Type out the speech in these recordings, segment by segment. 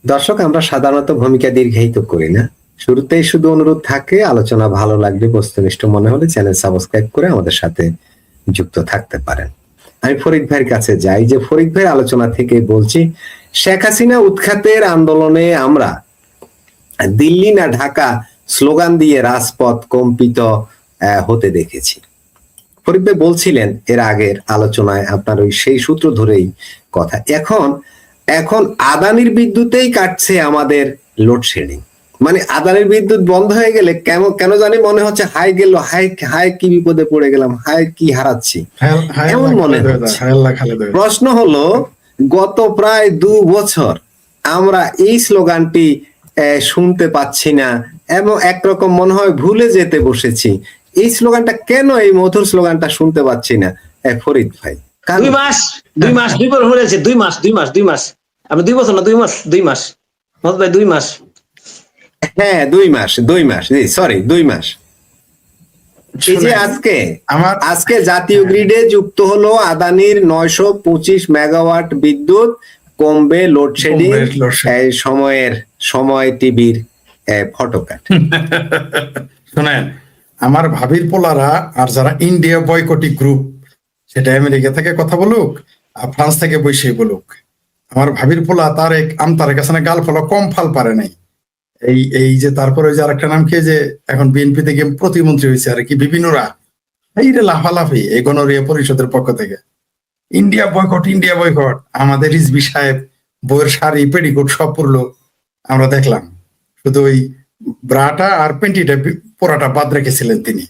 দর্শক, আমরা সাধারণত ভূমিকা দীর্ঘায়িত করি না। শুরুতেই শুধু অনুরোধ থাকে, আলোচনা ভালো লাগলে, বস্তুনিষ্ঠ মনে হলে চ্যানেল সাবস্ক্রাইব করে আমাদের সাথে যুক্ত থাকতে পারেন। আমি ফরিদ ভাইয়ের কাছে যাই, যে ফরিদ ভাইয়ের আলোচনা থেকে বলছি, শেখ হাসিনা উৎখাতের আন্দোলনে আমরা দিল্লি না ঢাকা স্লোগান দিয়ে রাজপথ কম্পিত হতে দেখেছি। ফরিদ ভাই বলছিলেন এর আগের আলোচনায়, আপনার ওই সেই সূত্র ধরেই কথা। এখন এখন আদানির বিদ্যুতেই কাটছে আমাদের লোডশেডিং। মানে আদানির বিদ্যুৎ বন্ধ হয়ে গেলে কেন জানি মনে হচ্ছে হাই গেল, হাই কি বিপদে পড়ে গেলাম, হাই কি হারাচ্ছি এমন মনে হচ্ছে। প্রশ্ন হলো, গত প্রায় 2 বছর আমরা এই স্লোগানটি শুনতে পাচ্ছি না, এবং একরকম মনে হয় ভুলে যেতে বসেছি। এই স্লোগানটা কেন, এই মধুর স্লোগানটা শুনতে পাচ্ছি না ফরিদ ভাই? 2 মাস 2 বছর হয়েছে, 2 মাস আপনি 2 বছর না, 2 মাস মহম্মদ ভাই, 2 মাস। হ্যাঁ, 2 মাস, জি সরি, 2 মাস। এই যে আজকে জাতীয় গ্রিডে যুক্ত হলো আদানির 925 মেগাওয়াট বিদ্যুৎ, কমবে লোডশেডিং, সময় টিভির ফটোকাট। শোনেন, আমার ভাবির পোলারা আর যারা ইন্ডিয়া বয়কটি গ্রুপ, সেটা আমেরিকা থেকে কথা বলুক আর ফ্রান্স থেকে বসে বলুক, আমার ভাবির পোলা তারেক আমতারেক কাছে গাল ফলো কম ফাল পারে নাই। এই যে তারপরে ওই যে আরেকটা নাম খেয়ে যে এখন বিএনপি থেকে প্রতিমন্ত্রী হয়েছে আর কি, বিভিন্নরা এই রে লাফালাফি এই গণরিয়া পরিষদের পক্ষ থেকে ইন্ডিয়া বয়কট। আমাদের রিজভি সাহেব বইয়ের শাড়ি পেডিকোট সব পরলো, আমরা দেখলাম। শুধু ওই ব্রাটা আর পেন্টিটা পোড়াটা বাদ রেখেছিলেন, তিনি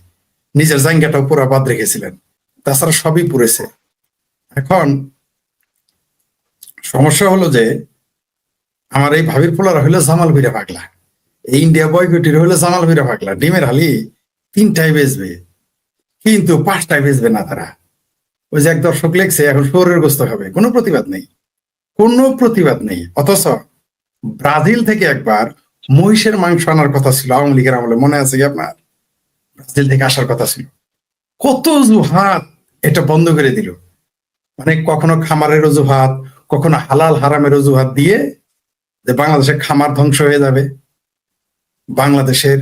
নিজের জাঙ্গাটাও পুরা বাদ রেখেছিলেন, তাছাড়া সবই পুরেছে। এখন সমস্যা হলো যে আমার এই ভাবির পোলারা হইলো জামাল ভিরা পাগলা, এই ইন্ডিয়া বয়কটির হইলো জামাল ভিরা পাগলা। ডিমের হালি 3টায় বেচবে, কিন্তু 5টায় বেচবে না তারা। ওই যে এক দর্শক লেখছে এখন শহরের গোস্ত খাবে, কোনো প্রতিবাদ নেই। অথচ ব্রাজিল থেকে একবার মহিষের মাংস আনার কথা ছিল আওয়ামী লীগের আমলে, মনে আছে কি আপনার? ব্রাজিল থেকে আসার কথা ছিল, কত অজুহাত এটা বন্ধ করে দিল। মানে কখনো খামারের অজুহাত, কখনো হালাল হারামের অজুহাত দিয়ে যে বাংলাদেশের খামার ধ্বংস হয়ে যাবে, বাংলাদেশের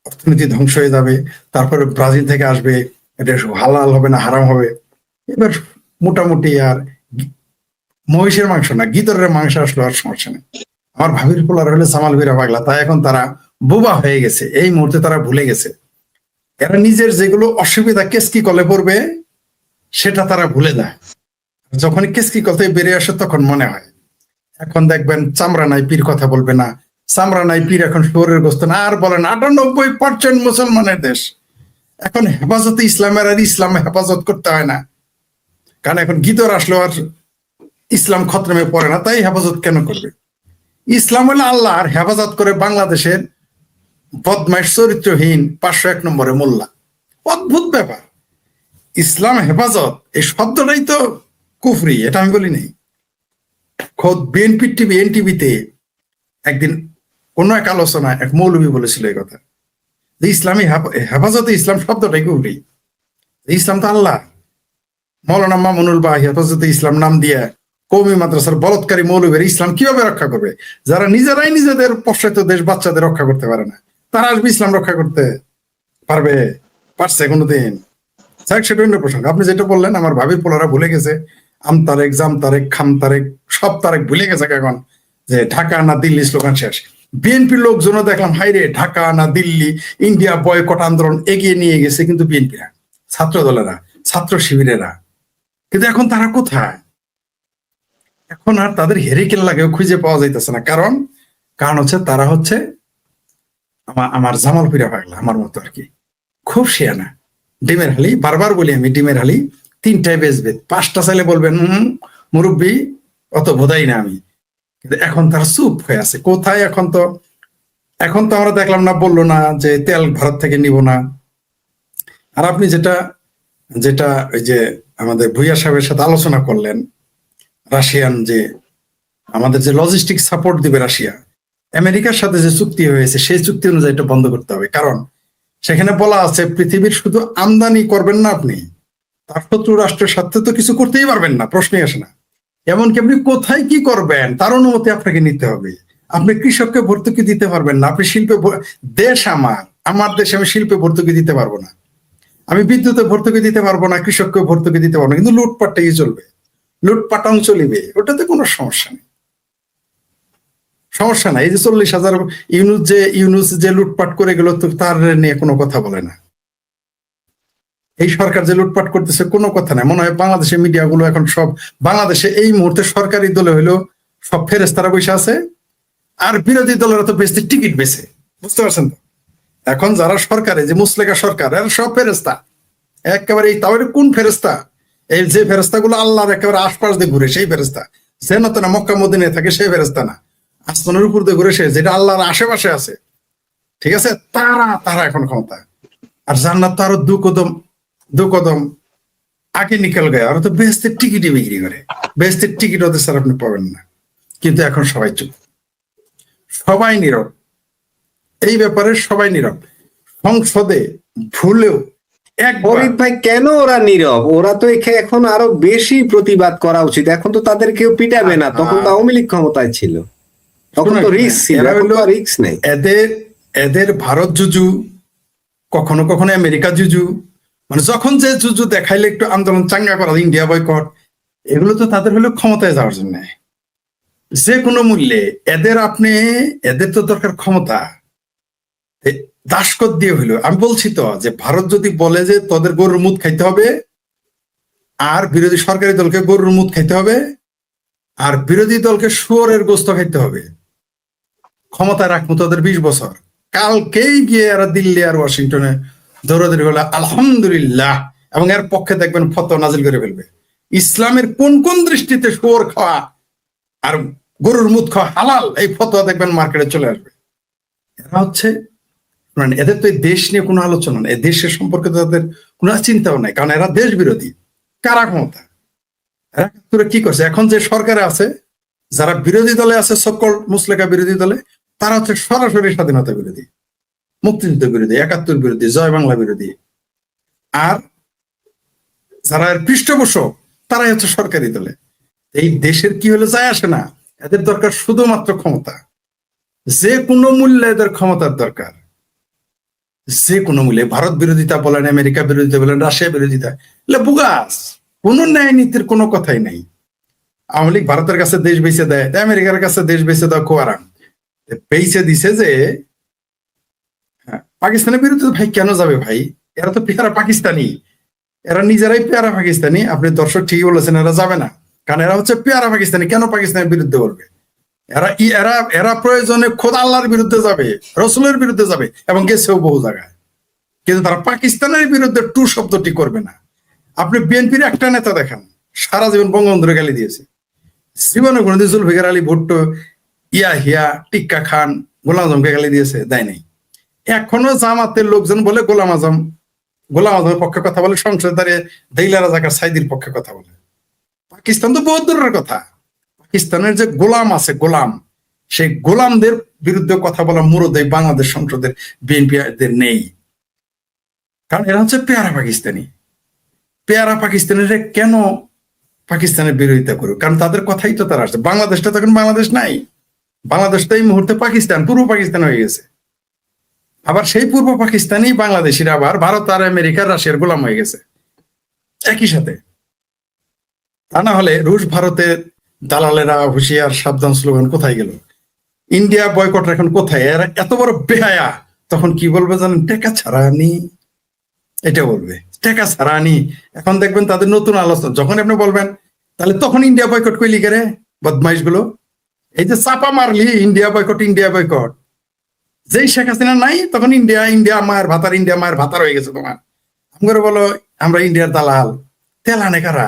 অর্থনীতি ধ্বংস হয়ে যাবে, তারপরে ব্রাজিল থেকে আসবে, এটা হালাল হবে না হারাম হবে। এবার মোটামুটি আর মহিষের মাংস না, গিতরের মাংস আসলো, আর সমস্যা নেই। আমার ভাবির পোলার হলে জামাল ভিরা পাগলা, তাই এখন তারা বোবা হয়ে গেছে, এই মুহূর্তে তারা ভুলে গেছে। এরা নিজের যেগুলো অসুবিধা কেসকি কলে পড়বে সেটা তারা ভুলে যায়। যখন কেসকি কলে বেরিয়ে আসে তখন মনে হয়। এখন দেখবেন চামড়া নাই পীর কথা বলবে না, চামড়া নাই পীর এখন শহরের গোস্ত না, আর বলেন 98% মুসলমানের দেশ। এখন হেফাজতে ইসলামের আর ইসলামে হেফাজত করতে হয় না, কারণ এখন গীতর আসলো আর ইসলাম খতমে পড়ে না, তাই হেফাজত কেন করবে? ইসলাম হলো আল্লাহ, আর হেফাজত করে বাংলাদেশের বদমাইশ চরিত্রহীন 501 নম্বরে মোল্লা। অদ্ভুত ব্যাপার। ইসলাম হেফাজত এই শব্দটাই তো কুফরি, এটা আমি বলি নাই। খোদ বিএনপি টিভি এনটিভিতে একদিন কোন এক আলোচনায় এক মৌলবী বলেছিল এই কথা, যে ইসলামী হেফাজতে ইসলাম শব্দটাই কুফরি, ইসলাম তো আল্লাহ। মৌলানা মামুনুল বা হেফাজতে ইসলাম নাম দিয়ে কওমি মাদ্রাসার বলৎকারী মৌলবীর ইসলাম কিভাবে রক্ষা করবে? যারা নিজেরাই নিজেদের পশ্চাৎ দেশ বাচ্চাদের রক্ষা করতে পারে না, তারা আসবে ইসলাম রক্ষা করতে পারছে কোনোদিন? সেটা অন্য প্রসঙ্গ। আপনি যেটা বললেন, আমার ভাবির পোলারা ভুলে গেছে, আম তারেক, জাম তারেক, খাম তারেক, সব তারেক ভুলে গেছে এখন, যে ঢাকা না দিল্লি স্লোগান শেষ। বিএনপির লোকজনও দেখলাম হাইরে ঢাকা না দিল্লি, ইন্ডিয়া বয়কট আন্দোলন এগিয়ে নিয়ে গেছে, কিন্তু বিএনপিরা, ছাত্র দলেরা, ছাত্র শিবিরেরা, কিন্তু এখন তারা কোথায়? এখন আর তাদের হেরিকেল লাগেও খুঁজে পাওয়া যাইতেছে না। কারণ হচ্ছে তারা হচ্ছে আমার জামাল পিরা পাগলা, আমার মতো আর কি, খুব শিয়ানা। ডিমের হালি, বারবার বলি আমি, ডিমের হালি 3টায় বেচবে, 5টা চাইলে বলবেন মুরব্বী অত বোধাই না আমি। কিন্তু এখন তারা চুপ হয়ে আছে। কোথায়? এখন তো আমরা দেখলাম না, বললো না যে তেল ভারত থেকে নিব না। আর আপনি যেটা ওই যে আমাদের ভুইয়া সাহেবের সাথে আলোচনা করলেন, রাশিয়ান যে আমাদের যে লজিস্টিক সাপোর্ট দিবে রাশিয়া, আমেরিকার সাথে যে চুক্তি হয়েছে সেই চুক্তি অনুযায়ী এটা বন্ধ করতে হবে। কারণ সেখানে বলা আছে পৃথিবীর শুধু আমদানি করবেন না আপনি, তার শত্রু রাষ্ট্রের সাথে তো কিছু করতেই পারবেন না, প্রশ্নই আসে না। এমনকি আপনি কোথায় কি করবেন তার অনুমতি আপনাকে নিতে হবে। আপনি কৃষককে ভর্তুকি দিতে পারবেন না, আপনি দেশ আমার দেশে আমি শিল্পে ভর্তুকি দিতে পারবো না, আমি বিদ্যুতে ভর্তুকি দিতে পারবো না, কৃষককে ভর্তুকি দিতে পারবো না, কিন্তু লুটপাটটাই চলবে, লুটপাটং চলিবে, ওটাতে কোনো সমস্যা নেই। সমস্যা নাই। এই যে 40,000 ইউনুস যে লুটপাট করে গেল, তো তার নিয়ে কোনো কথা বলে না। এই সরকার যে লুটপাট করতেছে কোনো কথা নাই। মনে হয় বাংলাদেশের মিডিয়াগুলো এখন সব, বাংলাদেশে এই মুহূর্তে সরকারি দলে হইলো সব ফেরেস্তারা বসে আছে, আর বিরোধী দলেরা তো বেশি টিকিট বেছে, বুঝতে পারছেন তো? এখন যারা সরকারে, যে মুসলেকা সরকার, এরা সব ফেরেস্তা একেবারে। তাহলে কোন ফেরেস্তা? এই যে ফেরেস্তা গুলো আল্লাহর একেবারে আশপাশ দিয়ে ঘুরে, সেই ফেরেস্তা। যেন তো না মক্কা মদিনায় থাকে সেই ফেরেস্তা না, আসমানের উপর দিয়ে ঘুরে, সে যেটা আল্লাহর আশেপাশে আছে, ঠিক আছে, তারা এখন ক্ষমতা। আর জান্নাত তো আরো দু কদম আগে নিকেল গায়ে, আর তো বেহেস্তের টিকিটই বিক্রি করে, বেহেস্তের টিকিট ওদের স্যার আপনি পাবেন না। কিন্তু এখন সবাই চুপ, সবাই নীরব, এই ব্যাপারে সবাই নীরব। সংসদে ভুলেও একবার, ফরিদ ভাই কেন ওরা নীরব? ওরা তো এখন আরো বেশি প্রতিবাদ করা উচিত। এখন তো তাদের কেউ পিটাবে না, তখন তো আওয়ামী লীগ ক্ষমতায় ছিল, তখন তো রিস্ক ছিল, এখন তো রিস্ক নেই। এদের ভারত জুজু, কখনো কখনো আমেরিকা জুজু, মানে যখন যে জুজু দেখাইলে একটু আন্দোলন চাঙ্গা করা, ইন্ডিয়া বয়কট, এগুলো তো তাদের হলো ক্ষমতায় যাওয়ার জন্য যে কোনো মূল্যে। এদের তো দরকার ক্ষমতা, দাসকত দিয়ে হইলো। আমি বলছি তো যে ভারত যদি বলে যে তোদের গরুর মুদ খাইতে হবে, আর বিরোধী সরকারি দলকে গরুর মুদ খাইতে হবে, আর বিরোধী দলকে শুয়োরের গোস্ত খাইতে হবে, ক্ষমতায় রাখবো তোদের 20 বছর। কালকেই গিয়ে এরা দিল্লি আর ওয়াশিংটনে দৌড়াদৌড়ি হলো আলহামদুলিল্লাহ, এবং এর পক্ষে দেখবেন ফতোয়া নাজিল করে ফেলবে। ইসলামের কোন কোন দৃষ্টিতে শুয়োর খাওয়া আর গরুর মুদ খাওয়া হালাল, এই ফতোয়া দেখবেন মার্কেটে চলে আসবে। এরা হচ্ছে, মানে এদের তো এই দেশ নিয়ে কোনো আলোচনা নেই, দেশের সম্পর্কে তাদের কোনো চিন্তাও নাই, কারণ এরা দেশ বিরোধী। কারা ক্ষমতা? এরা কি করছে? এখন যে সরকারে আছে, যারা বিরোধী দলে আছে, সকল মুসলেকা বিরোধী দলে, তারা হচ্ছে সরাসরি স্বাধীনতা বিরোধী, মুক্তিযুদ্ধ বিরোধী, 71 বিরোধী, জয় বাংলা বিরোধী। আর যারা এর পৃষ্ঠপোষক, তারাই হচ্ছে সরকারি দলে। এই দেশের কি হলে যায় আসে না, এদের দরকার শুধুমাত্র ক্ষমতা। যে কোনো মূল্যে এদের ক্ষমতার দরকার, যে কোনো মূল্যে। ভারত বিরোধিতা বলেন, আমেরিকা বিরোধিতা বলেন, রাশিয়া বিরোধিতা, এগুলো বুগাস, কোনো ন্যায় নীতির কোনো কথাই নাই। আওয়ামী লীগ ভারতের কাছে দেশ বেঁচে দেয়, আমেরিকার কাছে দেশ বেঁচে দেওয়া খুব আরাম। বেঁচে দিছে যে পাকিস্তানের বিরুদ্ধে ভাই কেন যাবে ভাই? এরা তো পেয়ারা পাকিস্তানি, এরা নিজেরাই পেয়ারা পাকিস্তানি। আপনি দর্শক ঠিকই বলেছেন, এরা যাবে না, কারণ এরা হচ্ছে পেয়ারা পাকিস্তানি। কেন পাকিস্তানের বিরুদ্ধে বলবে? এরা প্রয়োজনে খোদ আল্লাহর বিরুদ্ধে যাবে, রসুলের বিরুদ্ধে যাবে, এবং গেছেও বহু জায়গায়। কিন্তু তারা পাকিস্তানের বিরুদ্ধে টু শব্দটি করবে না। আপনি বিএনপির একটা নেতা দেখান সারা জীবন বঙ্গবন্ধুরে গালি দিয়েছে, জীবনে কোনদিন জুলফিকার আলী ভুট্টো, হিয়া, টিক্কা খান, গোলাম আজমকে গালি দিয়েছে? দেয় নাই। এখনো জামাতের লোকজন বলে গোলাম আজমের পক্ষে কথা বলে, সংসদে দাঁড়িয়ে দেইলা রাজাকার সাইদির পক্ষে কথা বলে। পাকিস্তান তো বহুত দূরের কথা, পাকিস্তানের যে গোলাম আছে, সেই গোলামদের বিরুদ্ধে কথা বলা মুরদ এই বাংলাদেশ সংসদের বিএনপিদের নেই, কারণ এরা হচ্ছে পেয়ারা পাকিস্তানি। পেয়ারা পাকিস্তানিরা কেন পাকিস্তানের বিরোধিতা করুক? কারণ তাদের কথাই তো তারা আসছে। বাংলাদেশটা তখন বাংলাদেশ নাই, বাংলাদেশটা এই মুহূর্তে পাকিস্তান, পূর্ব পাকিস্তান হয়ে গেছে। আবার সেই পূর্ব পাকিস্তানি বাংলাদেশিরা আবার ভারত আর আমেরিকার, রাশিয়ার গোলাম হয়ে গেছে একই সাথে। তা না হলে রুশ ভারতের দালালেরা হুঁশিয়ার সাবধান স্লোগান কোথায় গেল? ইন্ডিয়া বয়কট এখন কোথায়? এরা এত বড় বেহায়া, তখন কি বলবে জানেন? টেকা ছাড়া আনি, এটা বলবে, টেকা ছাড়া আনি। এখন দেখবেন তাদের নতুন আলোচনা, যখন আপনি বলবেন তাহলে তখন ইন্ডিয়া বয়কট করলি কে রে বদমাইশ গুলো? এই যে চাপা মারলি ইন্ডিয়া বয়কট, যেই শেখ হাসিনা নাই, তখন ইন্ডিয়া মায়ের ভাতার হয়ে গেছে তোমার। আমগরে বলো আমরা ইন্ডিয়ার দালাল, তেল আনে কারা?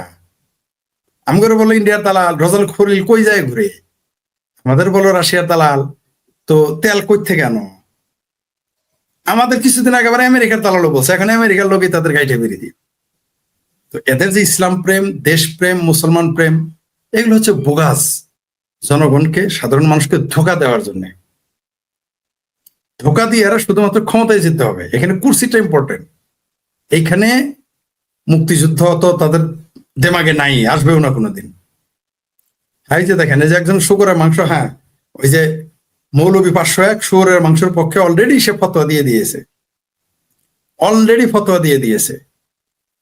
আমগরে বলো ইন্ডিয়ার দালাল, রজল খরিল কই যায় ঘুরে? আমাদের বলো রাশিয়ার দালাল, তো তেল কই থেকে আনো? আমাদের কিছুদিন আগে আবার আমেরিকার দালালও বলছে, এখন আমেরিকার লোকই তাদের গাইটে বেরিয়ে দিই। তো এদের যে ইসলাম প্রেম, দেশ প্রেম, মুসলমান প্রেম, এগুলো হচ্ছে বোগাস, জনগণকে, সাধারণ মানুষকে ধোকা দেওয়ার জন্য। ধোকা দিয়ে এরা শুধুমাত্র ক্ষমতায় যেতে হবে, এখানে কুর্সিটা ইম্পর্টেন্ট। এইখানে মুক্তিযুদ্ধ তো তাদের দেমাগে নাই, আসবেও না কোনোদিন। এই যে দেখেন, এই যে একজন শুকরের মাংস, হ্যাঁ ওই যে মৌলভী 501 শুয়োরের মাংসের পক্ষে অলরেডি সে ফতোয়া দিয়ে দিয়েছে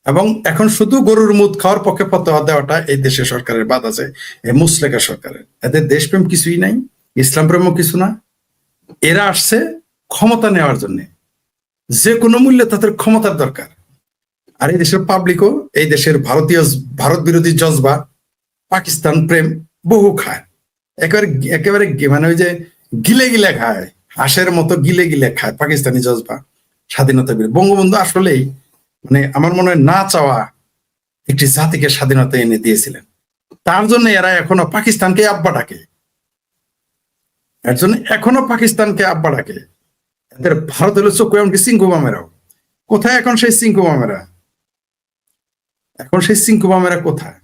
এবং এখন শুধু গরুর মুদ খাওয়ার পক্ষে ফতোয়া দেওয়াটা এই দেশের সরকারের বাদ আছে, এই মুসলেকা সরকারের। এদের দেশপ্রেম কিছুই নাই, ইসলাম প্রেমও কিছু না। এরা আসছে ক্ষমতা নেওয়ার জন্য, যে কোনো মূল্যে তাদের ক্ষমতার দরকার। আর এই দেশের পাবলিকও এই দেশের ভারত বিরোধী জজবা, পাকিস্তান প্রেম বহু খায়, একেবারে মানে ওই যে গিলে গিলে খায়, হাঁসের মতো গিলে গিলে খায় পাকিস্তানি জজবা স্বাধীনতা বিরোধী। বঙ্গবন্ধু আসলেই মানে আমার মনে হয় না চাওয়া একটি জাতিকে স্বাধীনতা এনে দিয়েছিলেন, তার জন্য এরা এখনো পাকিস্তানকে আব্বা ডাকে, এর জন্য এখনো পাকিস্তানকে আব্বা ডাকে। এদের ভারত হলো চোখ, এমনকি সিংকু বামেরাও। কোথায় এখন সেই সিংকু বামেরা? কোথায়?